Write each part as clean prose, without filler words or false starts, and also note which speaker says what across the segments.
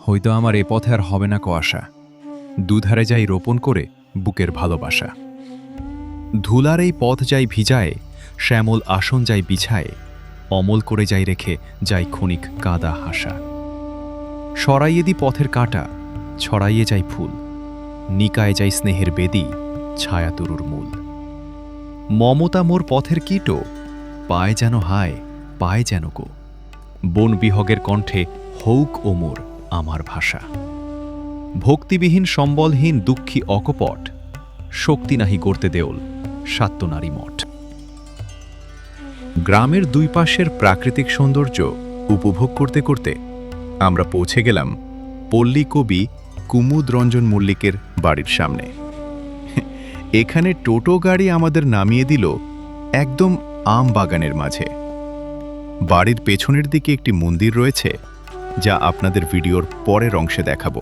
Speaker 1: হয়তো আমার এ পথে আর হবে না কো আশা। দুধারে যাই রোপণ করে বুকের ভালোবাসা। ধুলার এই পথ যাই ভিজায়, শ্যামল আসন যাই বিছায়, অমল করে যাই রেখে যাই ক্ষণিক কাদা হাসা। সরাইয়ে দি পথের কাঁটা, ছড়াইয়ে যাই ফুল, নিকায় যাই স্নেহের বেদি, ছায়া তরুর মূল। মমতা মোর পথের কীটো, পায় যেন হায়, পায় যেন গো, বন বিহগের কণ্ঠে হৌক ও মোর আমার ভাষা। ভক্তিবিহীন সম্বলহীন দুঃখী অকপট, শক্তি নাহি গড়তে দেওল সাত্তনারী মঠ। গ্রামের দুই পাশের প্রাকৃতিক সৌন্দর্য উপভোগ করতে করতে আমরা পৌঁছে গেলাম পল্লী কবি কুমুদ রঞ্জন মল্লিকের বাড়ির সামনে। এখানে টোটো গাড়ি আমাদের নামিয়ে দিল একদম আম বাগানের মাঝে। বাড়ির পেছনের দিকে একটি মন্দির রয়েছে, যা আপনাদের ভিডিওর পরের অংশে দেখাবো।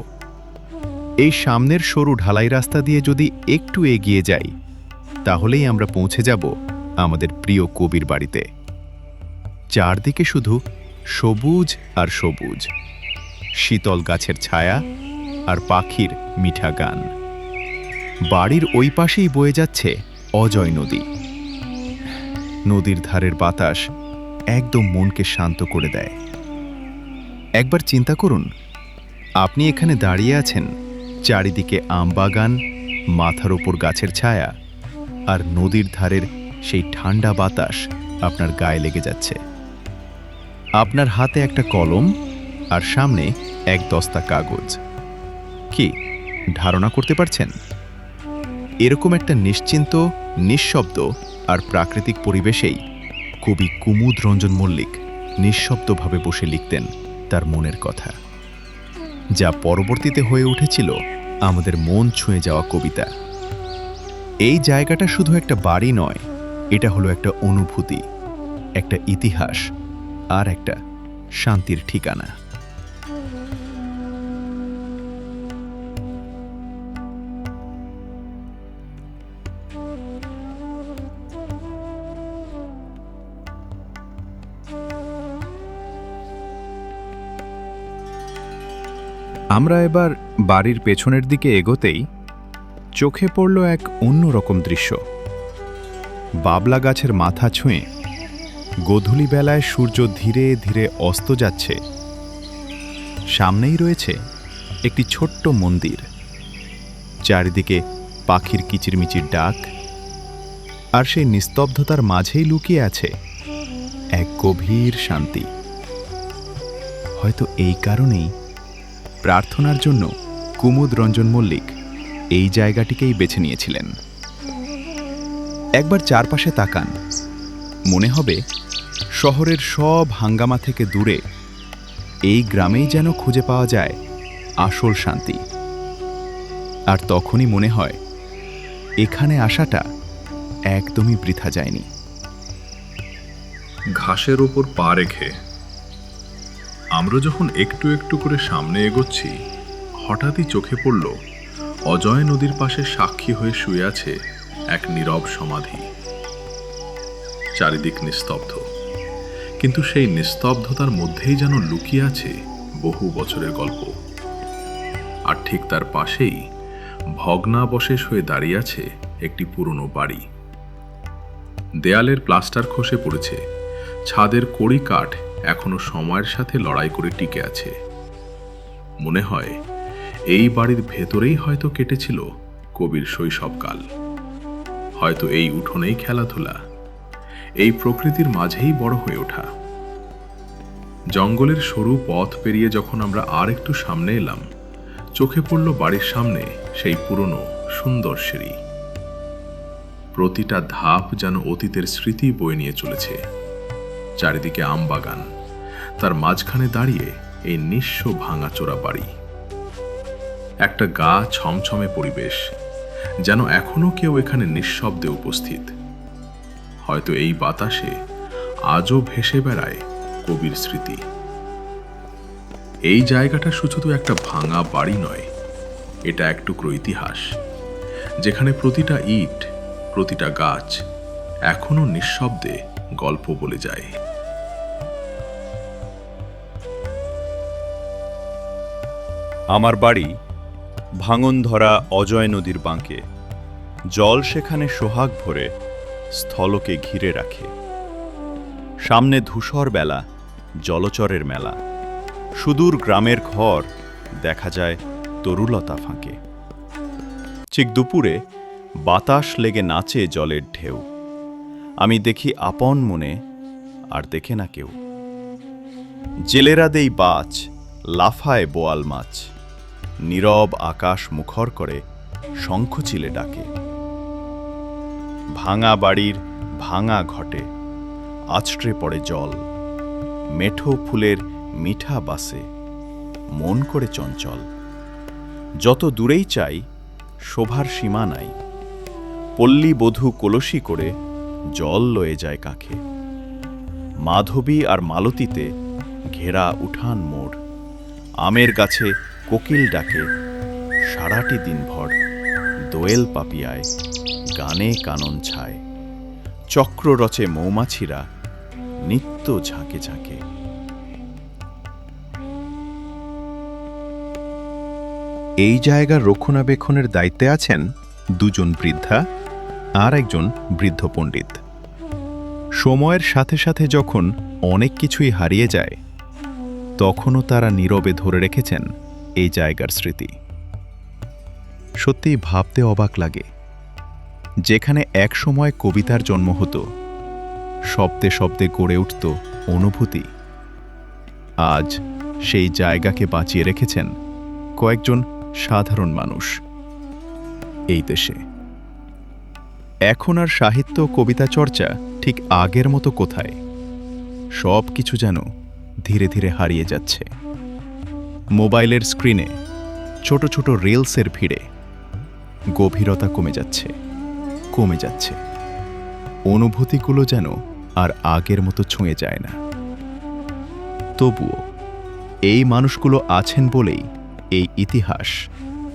Speaker 1: এই সামনের সরু ঢালাই রাস্তা দিয়ে যদি একটু এগিয়ে যাই, তাহলেই আমরা পৌঁছে যাব আমাদের প্রিয় কবির বাড়িতে। চারদিকে শুধু সবুজ আর সবুজ, শীতল গাছের ছায়া আর পাখির মিঠা গান। বাড়ির ওই পাশেই বয়ে যাচ্ছে অজয় নদী। নদীর ধারের বাতাস একদম মনকে শান্ত করে দেয়। একবার চিন্তা করুন, আপনি এখানে দাঁড়িয়ে আছেন, চারিদিকে আমবাগান, মাথার ওপর গাছের ছায়া, আর নদীর ধারের সেই ঠান্ডা বাতাস আপনার গায়ে লেগে যাচ্ছে। আপনার হাতে একটা কলম আর সামনে এক দস্তা কাগজ। কি ধারণা করতে পারছেন? এরকম একটা নিশ্চিন্ত, নিঃশব্দ আর প্রাকৃতিক পরিবেশেই কবি কুমুদ রঞ্জন মল্লিক নিঃশব্দভাবে বসে লিখতেন তার মনের কথা, যা পরবর্তীতে হয়ে উঠেছিল আমাদের মন ছুঁয়ে যাওয়া কবিতা। এই জায়গাটা শুধু একটা বাড়ি নয়, এটা হলো একটা অনুভূতি, একটা ইতিহাস আর একটা শান্তির ঠিকানা। আমরা এবার বাড়ির পেছনের দিকে এগোতেই চোখে পড়ল এক অন্যরকম দৃশ্য। বাবলা গাছের মাথা ছুঁয়ে গোধূলি বেলায় সূর্য ধীরে ধীরে অস্ত যাচ্ছে। সামনেই রয়েছে একটি ছোট্ট মন্দির, চারিদিকে পাখির কিচিরমিচির ডাক, আর সেই নিস্তব্ধতার মাঝেই লুকিয়ে আছে এক গভীর শান্তি। হয়তো এই কারণেই প্রার্থনার জন্য কুমুদ রঞ্জন মল্লিক এই জায়গাটিকেই বেছে নিয়েছিলেন। একবার চারপাশে তাকান, মনে হবে শহরের সব হাঙ্গামা থেকে দূরে এই গ্রামেই যেন খুঁজে পাওয়া যায় আসল শান্তি। আর তখনই মনে হয় এখানে আসাটা একদমই বৃথা যায়নি।
Speaker 2: ঘাসের ওপর পা রেখে আমরা যখন একটু একটু করে সামনে এগোচ্ছি, হঠাৎই চোখে পড়ল অজয় নদীর পাশে সাক্ষী হয়ে শুয়ে আছে এক নীরব সমাধি। চারিদিক নিস্তব্ধ, কিন্তু সেই নিস্তব্ধতার মধ্যেই যেন লুকিয়ে আছে বহু বছরের গল্প। আর ঠিক তার পাশেই ভগ্নাবশেষ হয়ে দাঁড়িয়ে আছে একটি পুরনো বাড়ি। দেয়ালের প্লাস্টার খসে পড়েছে, ছাদের কড়ি কাঠ এখনো সময়ের সাথে লড়াই করে টিকে আছে। মনে হয় এই বাড়ির ভেতরেই হয়তো কেটেছিল কবির শৈশবকাল। হয়তো এই উঠোনেই খেলাধুলা, এই প্রকৃতির মাঝেই বড় হয়ে ওঠা। জঙ্গলের সরু পথ পেরিয়ে যখন আমরা আর একটু সামনে এলাম, চোখে পড়ল বাড়ির সামনে সেই পুরনো সুন্দর সিঁড়ি। প্রতিটা ধাপ যেন অতীতের স্মৃতি বয়ে নিয়ে চলেছে। চারিদিকে আমবাগান, তার মাঝখানে দাঁড়িয়ে এই নিঃস্ব ভাঙাচোরা বাড়ি। একটা গা ছমছমে পরিবেশ, যেন এখনো কেউ এখানে নিঃশব্দে উপস্থিত। হয়তো এই বাতাসে আজও ভেসে বেড়ায় কবির স্মৃতি। এই জায়গাটা শুধু একটা ভাঙা বাড়ি নয়, এটা এক টুকরো ইতিহাস, যেখানে প্রতিটা ইট, প্রতিটা গাছ এখনো নিঃশব্দে গল্প বলে যায়।
Speaker 3: আমার বাড়ি ভাঙনধরা অজয় নদীর বাঁকে। জল সেখানে সোহাগ ভরে স্থলকে ঘিরে রাখে। সামনে ধূসর বেলা, জলচরের মেলা। সুদূর গ্রামের ঘর দেখা যায় তরুলতা ফাঁকে। ঠিক দুপুরে বাতাস লেগে নাচে জলের ঢেউ। আমি দেখি আপন মনে, আর দেখে না কেউ। জেলেরা দেই বাজ, লাফায় বোয়াল মাছ। নীরব আকাশ মুখর করে শঙ্খচিলে ডাকে। ভাঙা বাড়ির ভাঙা ঘটে আছড়ে পড়ে জল। মেঠো ফুলের মিঠা বাসে মন করে চঞ্চল। যত দূরেই চাই শোভার সীমা নাই। পল্লী বধূ কলসি করে জল লয়ে যায় কাখে। মাধবী আর মালতীতে ঘেরা উঠান মোড়। আমের গাছে কোকিল ডাকে সারাটি দিনভর। দোয়েল পাপিয়ায় গানে কানন ছায়। চক্র রচে মৌমাছিরা নিত্য ঝাঁকে ঝাঁকে।
Speaker 1: এই জায়গার রক্ষণাবেক্ষণের দায়িত্বে আছেন দুজন বৃদ্ধা আর একজন বৃদ্ধ পণ্ডিত। সময়ের সাথে সাথে যখন অনেক কিছুই হারিয়ে যায়, তখনও তারা নীরবে ধরে রেখেছেন এই জায়গার স্মৃতি। সত্যিই ভাবতে অবাক লাগে, যেখানে এক সময় কবিতার জন্ম হতো, শব্দে শব্দে গড়ে উঠত অনুভূতি, আজ সেই জায়গাকে বাঁচিয়ে রেখেছেন কয়েকজন সাধারণ মানুষ এই দেশে। এখন আর সাহিত্য কবিতা চর্চা ঠিক আগের মতো কোথায়। সব কিছু যেন ধীরে ধীরে হারিয়ে যাচ্ছে। মোবাইলের স্ক্রিনে ছোট ছোট রিলসের ভিড়ে গভীরতা কমে যাচ্ছে। অনুভূতিগুলো যেন আর আগের মতো ছুঁয়ে যায় না। তবুও এই মানুষগুলো আছেন বলেই এই ইতিহাস,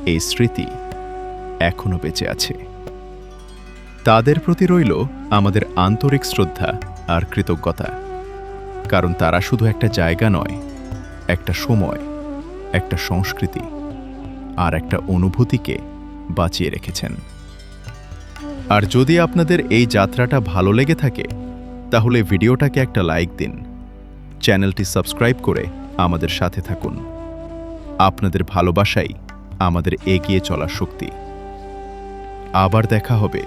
Speaker 1: এই স্মৃতি এখনো বেঁচে আছে। তাদের প্রতি রইল আমাদের আন্তরিক শ্রদ্ধা আর কৃতজ্ঞতা, কারণ তারা শুধু একটা জায়গা নয়, একটা সময়, একটা সংস্কৃতি আর একটা অনুভূতিকে বাঁচিয়ে রেখেছেন। আর যদি আপনাদের এই যাত্রাটা ভালো লেগে থাকে, তাহলে ভিডিওটাকে একটা লাইক দিন, চ্যানেলটি সাবস্ক্রাইব করে আমাদের সাথে থাকুন। আপনাদের ভালোবাসাই আমাদের এগিয়ে চলার শক্তি। আবার দেখা হবে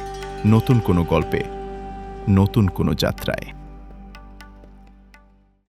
Speaker 1: নতুন কোনো গল্পে, নতুন কোনো যাত্রায়।